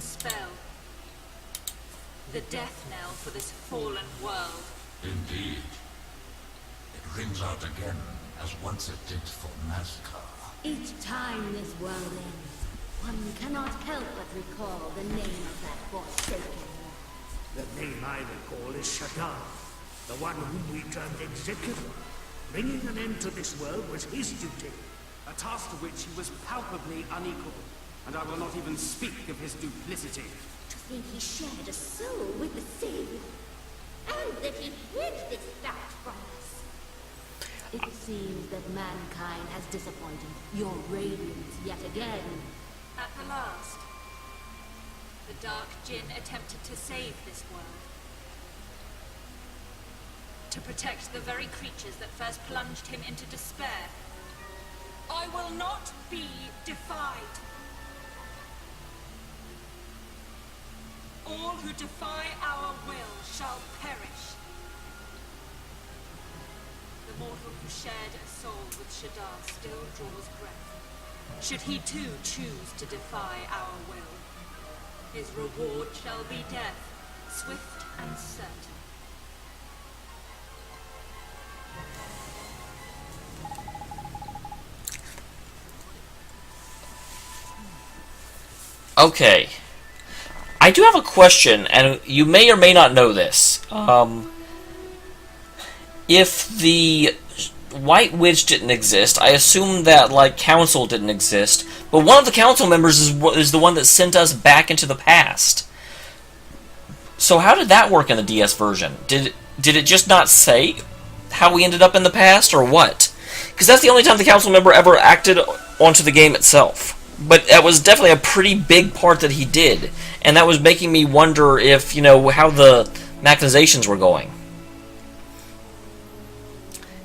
Jin's spell. The death knell for this fallen world. Indeed. It rings out again, as once it did for Nazca. Each time this world ends, one cannot help but recall the name of that forsaken one. The name I recall is Shatter, the one whom we turned executor. Bringing an end to this world was his duty. A task to which he was palpably unequal, and I will not even speak of his duplicity. To think he shared a soul with the Savior, and that he hid this fact from us. It seems that mankind has disappointed your radiance yet again. At the last, the Dark Jinn attempted to save this world. To protect the very creatures that first plunged him into despair. I will not be defied. All who defy our will shall perish. The mortal who shared a soul with Shaddar still draws breath. Should he too choose to defy our will, his reward shall be death, swift and certain. Okay. I do have a question, and you may or may not know this. If the White Witch didn't exist, I assume that, like, Council didn't exist, but one of the Council members is the one that sent us back into the past. So how did that work in the DS version? Did it just not say how we ended up in the past, or what? Because that's the only time the Council member ever acted onto the game itself. But that was definitely a pretty big part that he did, and that was making me wonder if, you know, how the machinations were going.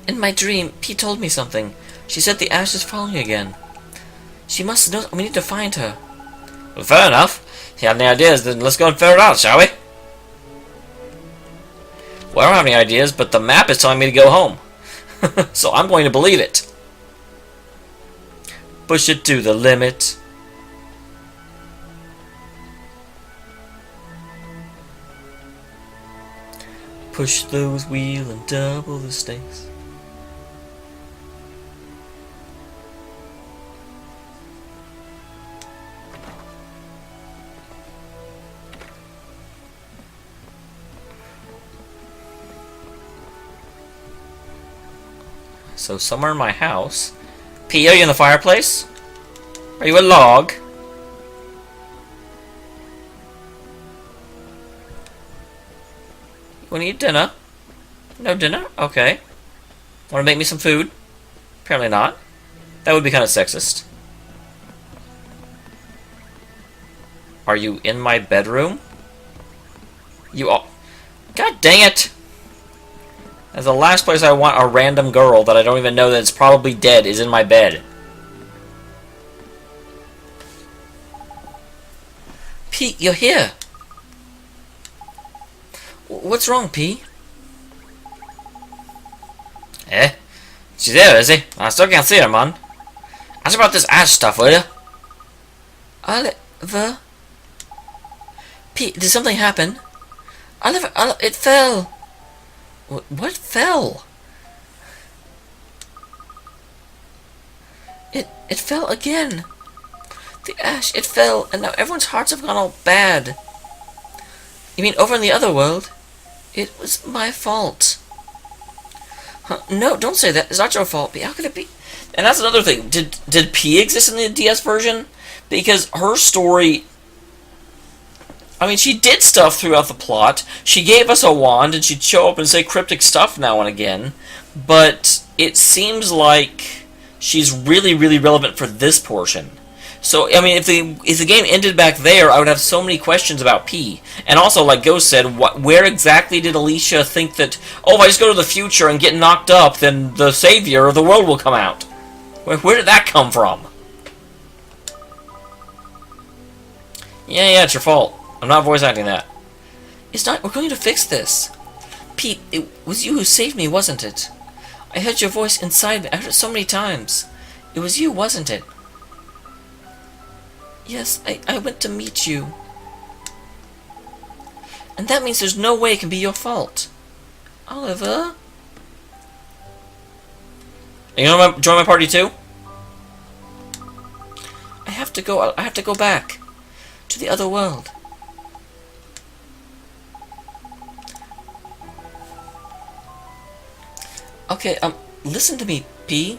In my dream, Pete told me something. She said the ash is falling again. She must know. We need to find her. Well, fair enough. If you have any ideas, then let's go and figure it out, shall we? Well, I don't have any ideas, but the map is telling me to go home. So I'm going to believe it. Push it to the limit. Push those wheels and double the stakes. So somewhere in my house. P, are you in the fireplace? Are you a log? You want to eat dinner? No dinner? Okay. Want to make me some food? Apparently not. That would be kind of sexist. Are you in my bedroom? You all... God dang it! That's the last place I want a random girl that I don't even know that it's probably dead is in my bed. Pete, you're here. What's wrong, Pete? Eh? She's there, is she? I still can't see her, man. Ask about this ash stuff, will you? Oliver? Pete, did something happen? Oliver, it fell. What fell? It fell again. The ash, it fell, and now everyone's hearts have gone all bad. You mean over in the other world? It was my fault. Huh? No, don't say that. It's not your fault. How could it be? And that's another thing. Did P exist in the DS version? Because her story... I mean, she did stuff throughout the plot. She gave us a wand, and she'd show up and say cryptic stuff now and again. But it seems like she's really, really relevant for this portion. So, I mean, if the game ended back there, I would have so many questions about P. And also, like Ghost said, where exactly did Alicia think that, oh, if I just go to the future and get knocked up, then the savior of the world will come out? Where did that come from? Yeah, it's your fault. I'm not voice acting that. It's not. We're going to fix this. Pete, it was you who saved me, wasn't it? I heard your voice inside me. I heard it so many times. It was you, wasn't it? Yes, I went to meet you. And that means there's no way it can be your fault. Oliver? Are you gonna join my party too? I have to go back to the other world. Okay, listen to me, P.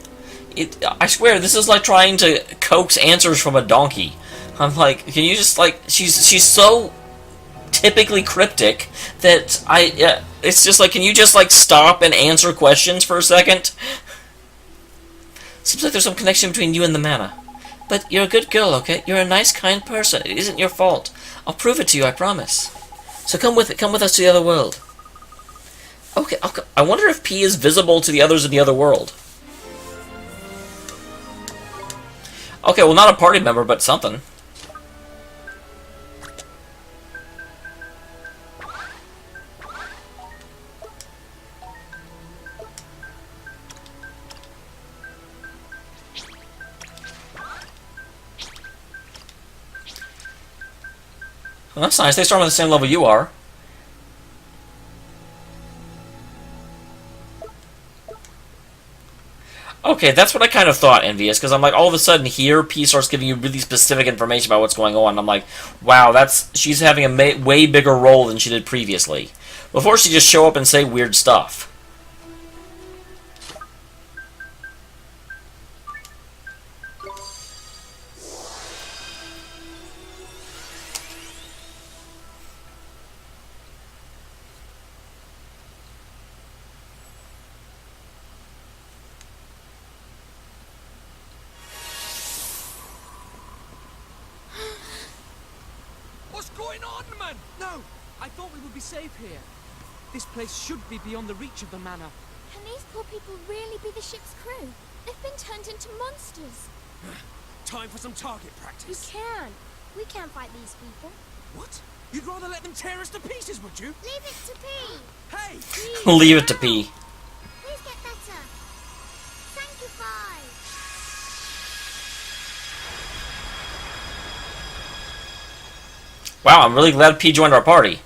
I swear, this is like trying to coax answers from a donkey. I'm like, can you just, like, she's so typically cryptic that it's just like, can you just, like, stop and answer questions for a second? Seems like there's some connection between you and the Manna. But you're a good girl, okay? You're a nice, kind person. It isn't your fault. I'll prove it to you, I promise. So come with us to the other world. Okay, I wonder if P is visible to the others in the other world. Okay, well, not a party member, but something. Well, that's nice. They start on the same level you are. Okay, that's what I kind of thought, Envious, because I'm like, all of a sudden here, P starts giving you really specific information about what's going on. I'm like, wow, she's having a way bigger role than she did previously. Before, she just show up and say weird stuff. Safe here. This place should be beyond the reach of the Manna. Can these poor people really be the ship's crew? They've been turned into monsters. Time for some target practice. We can't fight these people. What? You'd rather let them tear us to pieces, would you? Leave it to P. Hey! Please, Leave it to P. Please get better. Sanctify. Wow, I'm really glad P joined our party.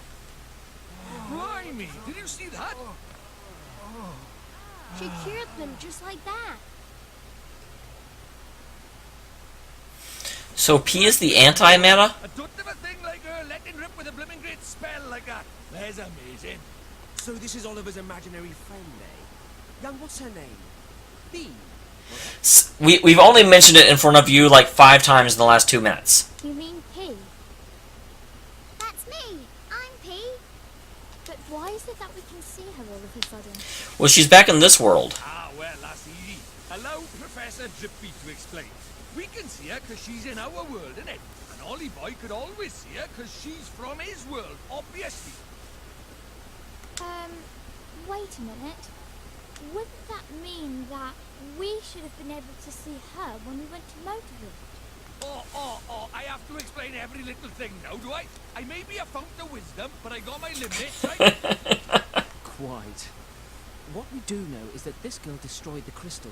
Did you see that? She cured them just like that. So P is the anti-Manna? I don't have a thing like her letting rip with a blooming great spell like that. That's amazing. So this is Oliver's imaginary friend, eh? Young, what's her name? B. We've only mentioned it in front of you like 5 times in the last 2 minutes. You mean P? That's me. I'm P. But why is it that we can see her all of a sudden? Well, she's back in this world. Ah, well, that's easy. Allow Professor Drippy to explain. We can see her because she's in our world, innit? And Ollie Boy could always see her because she's from his world, obviously. Wait a minute. Wouldn't that mean that we should have been able to see her when we went to Motorville? Oh, I have to explain every little thing now, do I? I may be a fount of wisdom, but I got my limits, right? Quite. What we do know is that this girl destroyed the crystal.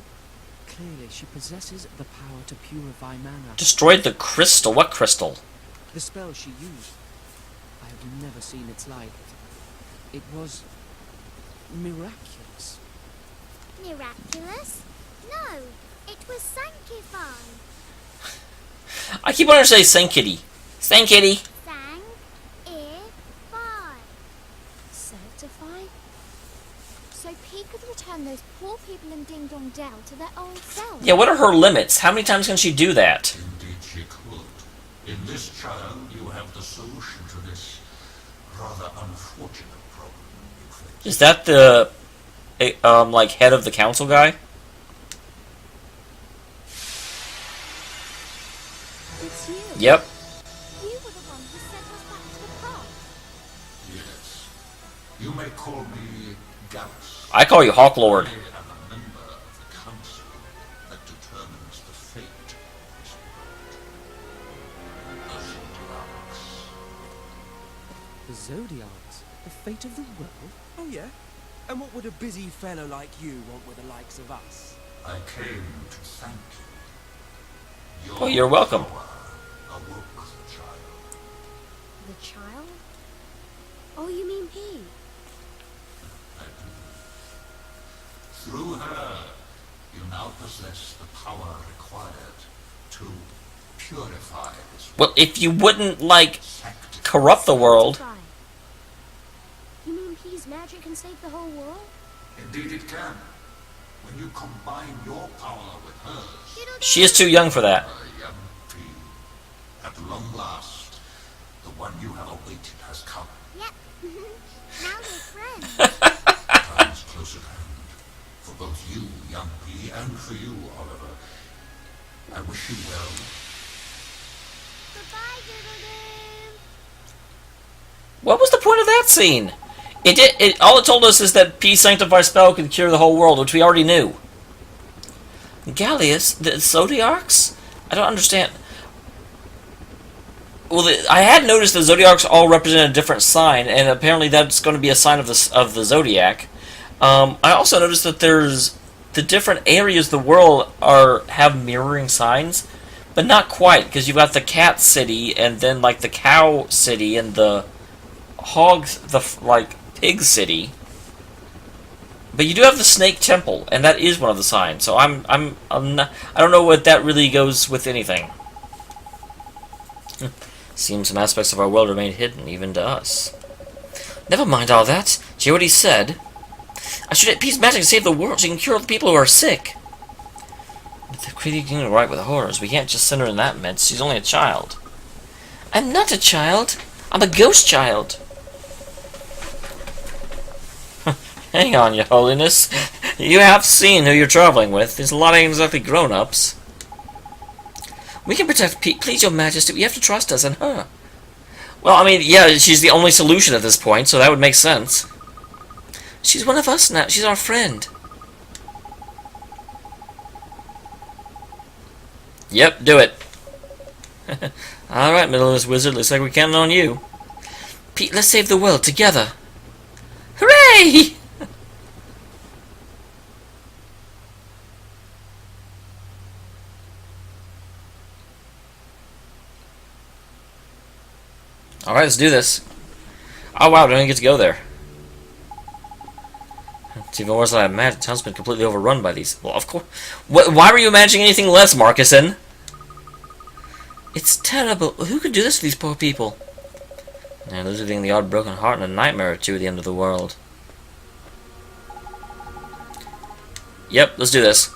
Clearly, she possesses the power to purify mana. Destroyed the crystal? What crystal? The spell she used. I have never seen its like. It was miraculous. Miraculous? No, it was sanctified. I keep wanting to say Sankitty. Sankitty. Sanctify. Certify? So P could return those poor people in Ding Dong Dell to their old selves. Yeah, what are her limits? How many times can she do that? Indeed she could. In this child, you have the solution to this rather unfortunate problem you face. Is that the, like, head of the council guy? It's you. Yep. You were the one who sent us back to the past. Yes. You may call me Gallus. I call you Hawk Lord. I am a member of the council that determines the fate of this world. The Zodiacs. The Zodiacs? The fate of the world? Oh, yeah? And what would a busy fellow like you want with the likes of us? I came to thank you. Oh, you're welcome. Power awoke the child. The child? Oh, you mean P? Through her, you now possess the power required to purify this Well, if you wouldn't, like, sanctify. corrupt the world. You mean P's magic can save the whole world? Indeed it can. When you combine your power with hers, She is too young for that. young P, at long last, the one you have awaited has come. Yep. Now we're friends. Time is close at hand. For both you, young P, and for you, Oliver. I wish you well. Goodbye, Doodle-Doo. What was the point of that scene? All it told us is that P sanctified spell could cure the whole world, which we already knew. Gallius, the Zodiacs? I don't understand. Well, I had noticed the Zodiacs all represent a different sign, and apparently that's going to be a sign of the Zodiac. I also noticed that there's the different areas of the world have mirroring signs, but not quite, because you've got the cat city, and then like the cow city, and the pig city. But you do have the snake temple, and that is one of the signs. So I'm not, I don't know what that really goes with anything. Seems some aspects of our world remain hidden, even to us. Never mind all that. Did you hear what he said? I should have Pete's magic to save the world so you can cure all the people who are sick. But the creature can right with horrors. We can't just send her in that mess. She's only a child. I'm not a child. I'm a ghost child. Hang on, your holiness. You have seen who you're traveling with. There's a lot of exactly grown-ups. We can protect Pete. Please, your majesty. You have to trust us and her. Well, I mean, yeah, she's the only solution at this point, so that would make sense. She's one of us now. She's our friend. Yep, do it. Alright, Middle-Earth Wizard. Looks like we're counting on you. Pete, let's save the world together. Hooray! Alright, let's do this. Oh wow, we don't even get to go there. It's even worse than I imagined. The town's been completely overrun by these. Well, of course. Why were you imagining anything less, Marcuson? It's terrible. Who could do this to these poor people? Yeah, those are getting the odd broken heart and a nightmare or two at the end of the world. Yep, let's do this.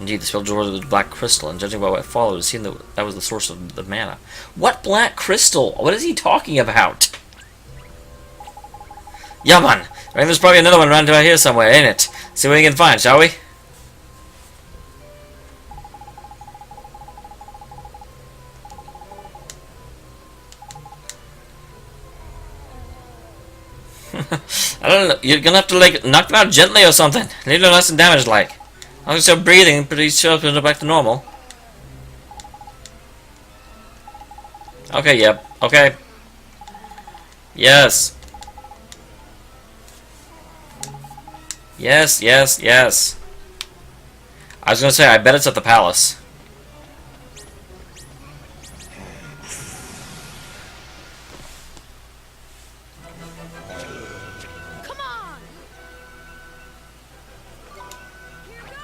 Indeed, the spell drawer with the black crystal, and judging by what followed, it seemed that was the source of the mana. What black crystal? What is he talking about? Yeah, man. I reckon there's probably another one around here somewhere, ain't it? See what we can find, shall we? I don't know. You're gonna have to, like, knock them out gently or something. Leave them less than damaged, like. I'll start breathing, pretty sure it'll go back to normal. Okay, yep. Okay. Yes. Yes, yes, yes. I was gonna say, I bet it's at the palace. Come on! Here goes!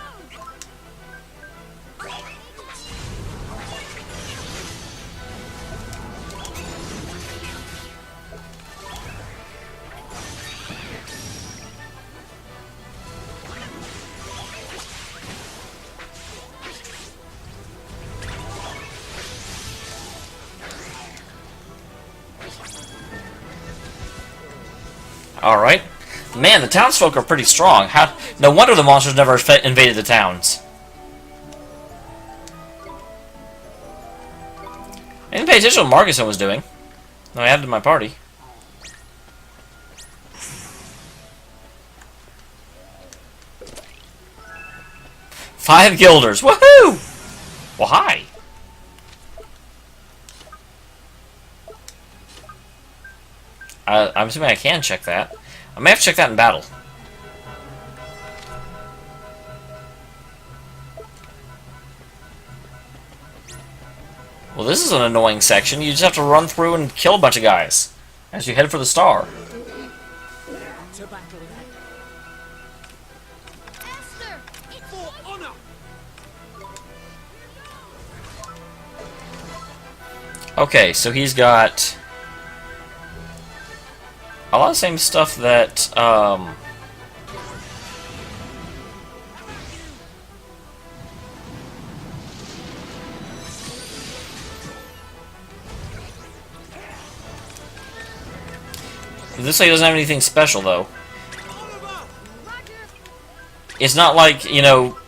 Alright. Man, the townsfolk are pretty strong. No wonder the monsters never invaded the towns. I didn't pay attention to what Marcuson was doing. No, I added to my party. Five guilders. Woohoo! Well, hi. I'm assuming I can check that. I may have to check that in battle. Well, this is an annoying section. You just have to run through and kill a bunch of guys as you head for the star. To battle then. Esther, it's For honor! Okay, so he's got a lot of the same stuff that, this way doesn't have anything special, though. It's not like, you know,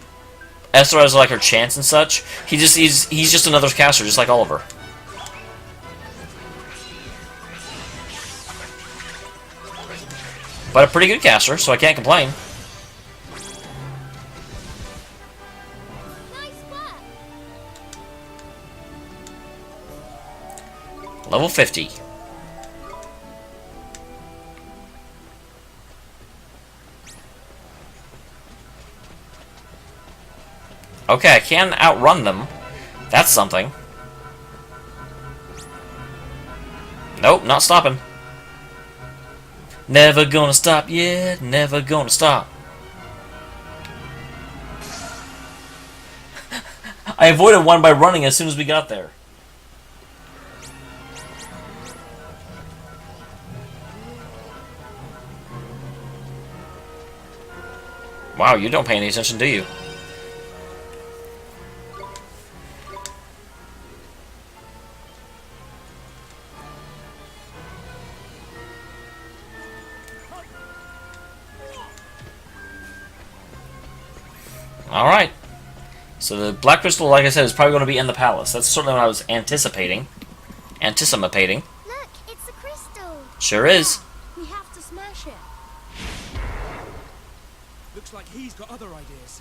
Esther has like her chance and such. He's just another caster, just like Oliver. But a pretty good caster, so I can't complain. nice work. Level 50. Okay, I can outrun them. That's something. Nope, not stopping. Never gonna stop, yeah, never gonna stop. I avoided one by running as soon as we got there. Wow, you don't pay any attention, do you? Alright. So the Black Crystal, like I said, is probably going to be in the palace. That's certainly what I was anticipating. Anticipating. Look, it's a crystal. Sure is. We have to smash it. Looks like he's got other ideas.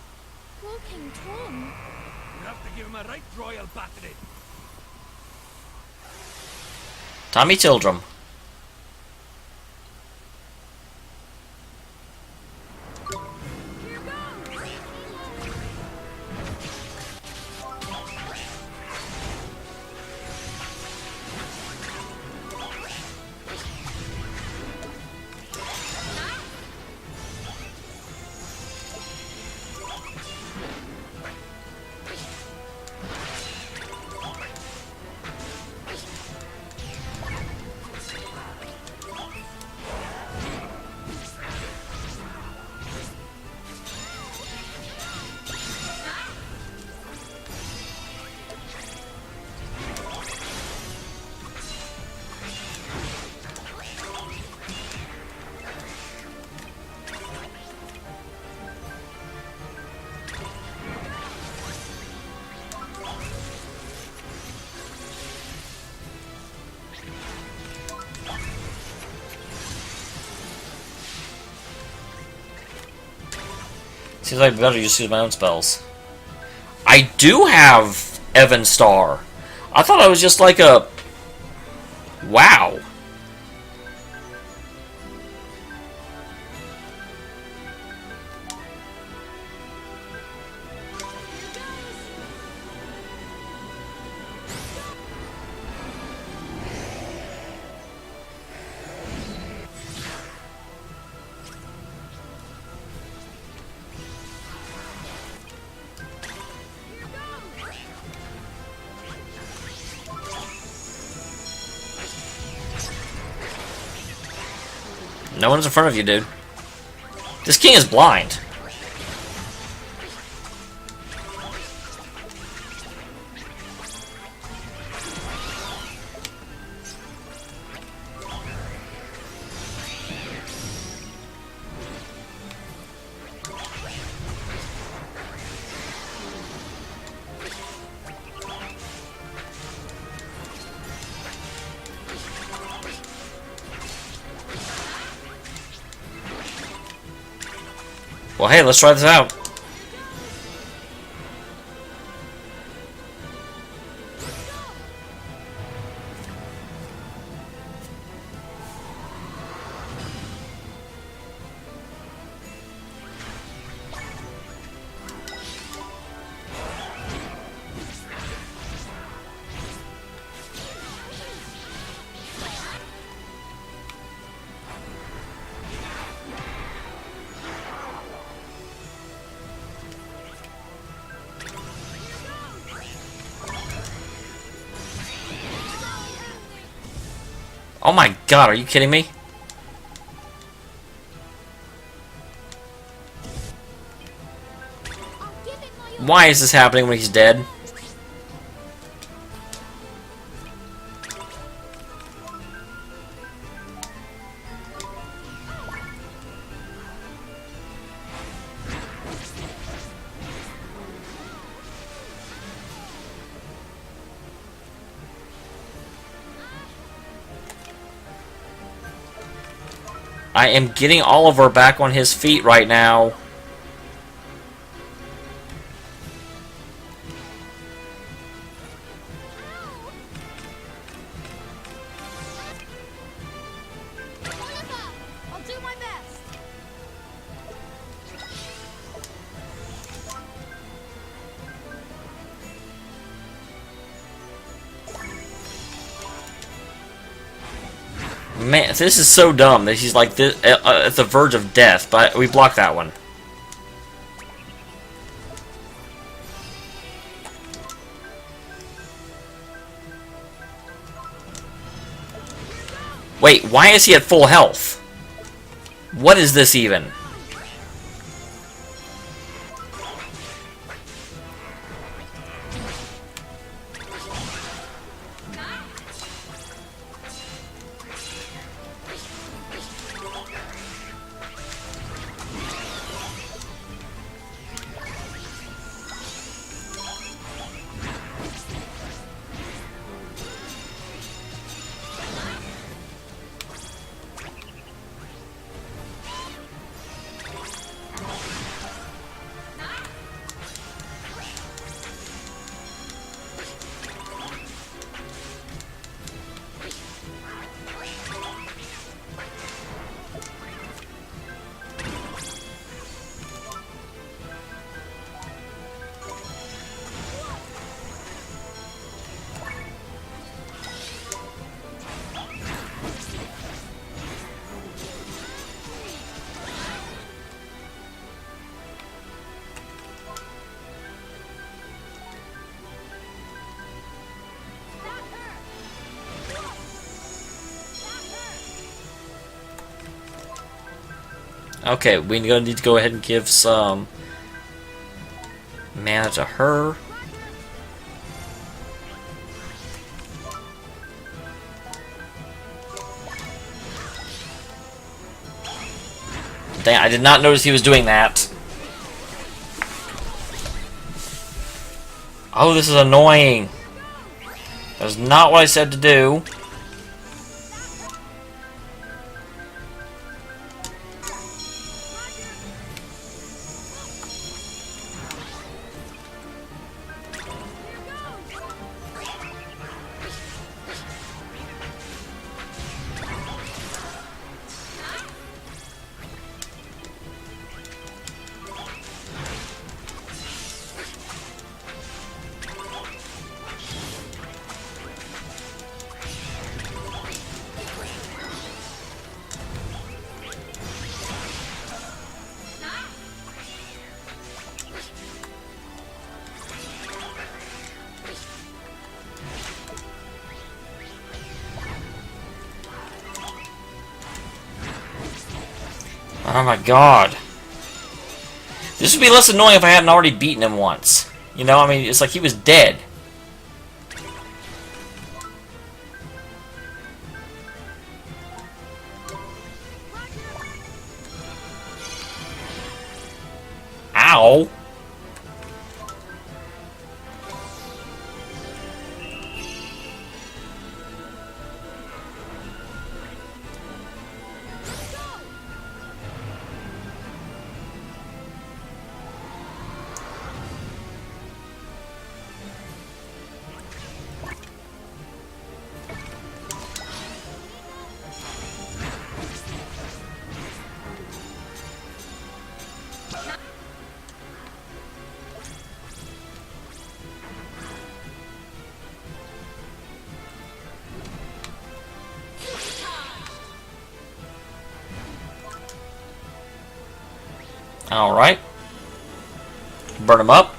Walking Tom. You have to give him a right royal battering. Tommy Tildrum. Seems like I better just use my own spells. I do have Evenstar. I thought I was just like a... Wow. No one's in front of you, dude. This king is blind. Well, hey, let's try this out. Oh my god, are you kidding me? Why is this happening when he's dead? I am getting Oliver back on his feet right now. I'll do my best. Man, this is so dumb that he's like this, at the verge of death, but we blocked that one. Wait, why is he at full health? What is this even? Okay, we're gonna need to go ahead and give some mana to her. Dang, I did not notice he was doing that. Oh, this is annoying. That's not what I said to do. Oh my god. This would be less annoying if I hadn't already beaten him once. You know, I mean, it's like he was dead. Ow! Alright. Burn him up.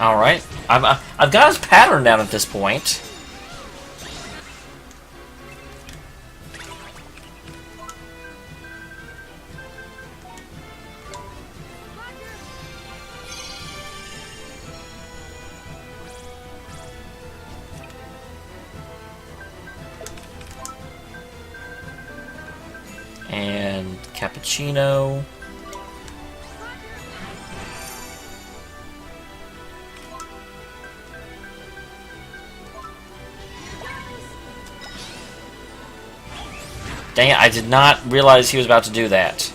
Alright. I've got his pattern down at this point. And cappuccino. Dang it, I did not realize he was about to do that.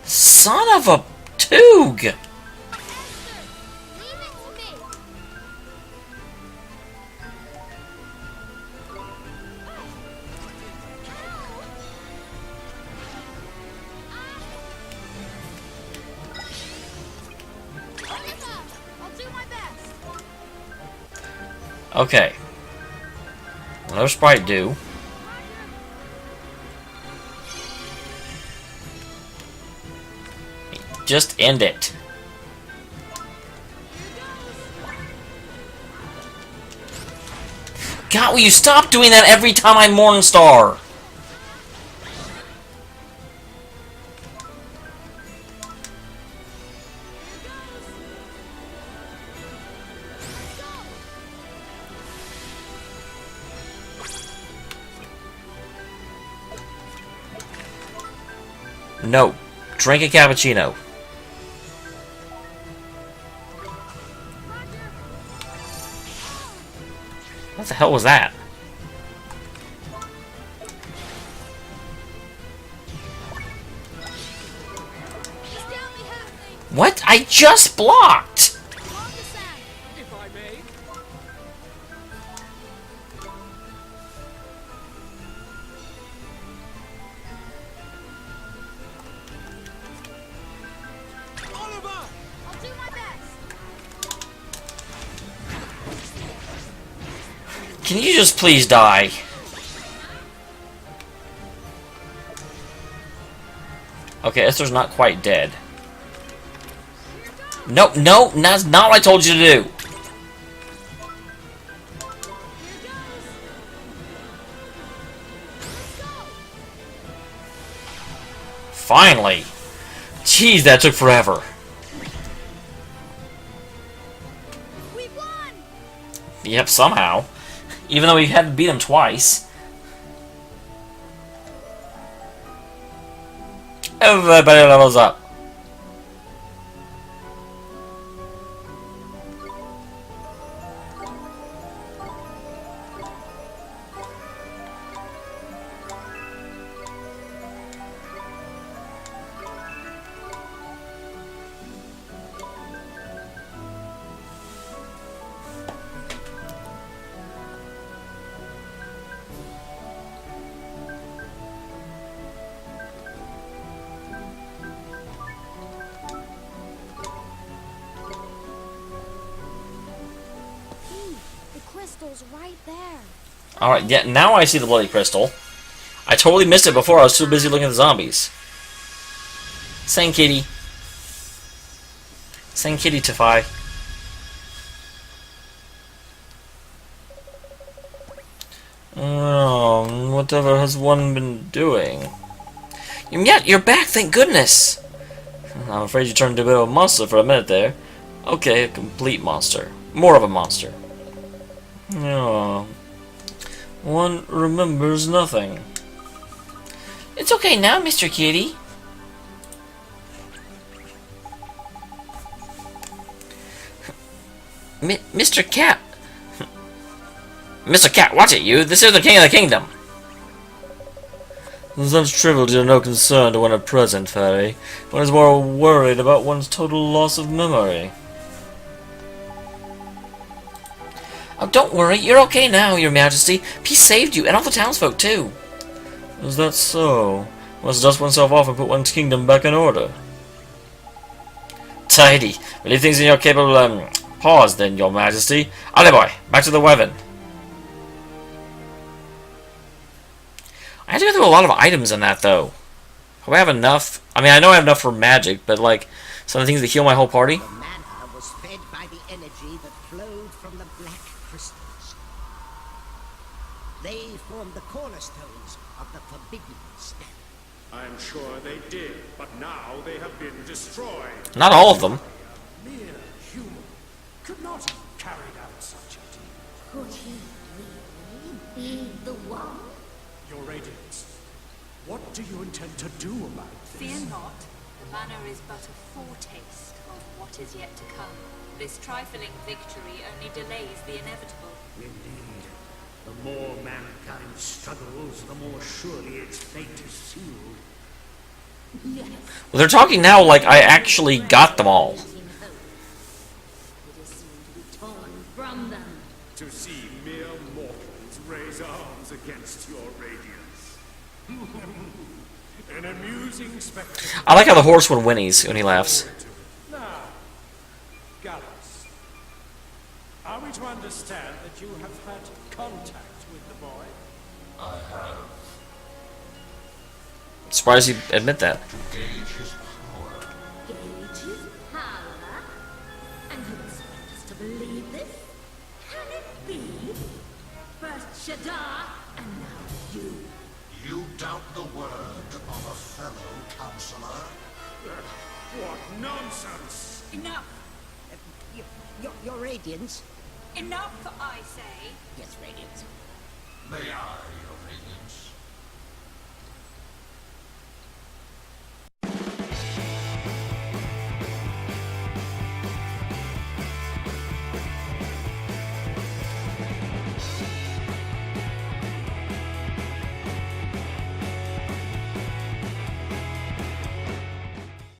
Son of a toog! Okay. No sprite do. Just end it. God, will you stop doing that every time I Morningstar? No. Drink a cappuccino. What the hell was that? What? I just blocked! If I may. Oliver! I'll do my best. Can you just please die? Okay, Esther's not quite dead. No, no, that's not what I told you to do. Finally. Jeez, that took forever. We won. Yep, somehow. Even though we had to beat him twice. Everybody levels up. Right there. Alright, yeah, now I see the bloody crystal. I totally missed it before, I was too busy looking at the zombies. Sing kitty. Sing kitty, Tafai. Oh, whatever has one been doing? Yet, you're back, thank goodness! I'm afraid you turned into a bit of a monster for a minute there. Okay, a complete monster. More of a monster. Oh, one remembers nothing. It's okay now, Mr. Kitty. Mr. Cat. Mr. Cat, watch it, you. This is the king of the kingdom. Such trivialities are no concern to one at present, Fairy. One is more worried about one's total loss of memory. Oh, don't worry, you're okay now, Your Majesty. Peace saved you, and all the townsfolk, too. Is that so? One must dust oneself off and put one's kingdom back in order. Tidy. Leave things in your capable paws, then, Your Majesty. Alley boy, back to the weapon. I had to go through a lot of items in that, though. Do I have enough? I mean, I know I have enough for magic, but, like, some of the things that heal my whole party? The Manna was fed by the energy that flowed from the black crystals. They formed the cornerstones of the Forbidden Step. I'm sure they did, but now they have been destroyed. Not all of them. Mere human could not have carried out such a deed. Could he really be the one? Your Radiance, what do you intend to do about this? Fear not, the manner is but a foretaste of what is yet to come. This trifling victory only delays the inevitable. Indeed. The more mankind struggles, the more surely its fate is sealed. Yes. Well, they're talking now like I actually got them all. It is soon to be torn from them. To see mere mortals raise arms against your radiance. An amusing spectacle. I like how the horse one whinnies when he laughs. Now, Gallus, are we to understand that you have had contact with the boy? I have Surprised you admit that. to gauge his power. Gauge his power? And you expect us to believe this? Can it be? First Shaddar, and now you. You doubt the word of a fellow counselor? What nonsense! Enough! Your Radiance? Enough, I say! Yes, Radiance. May I, Your Radiance?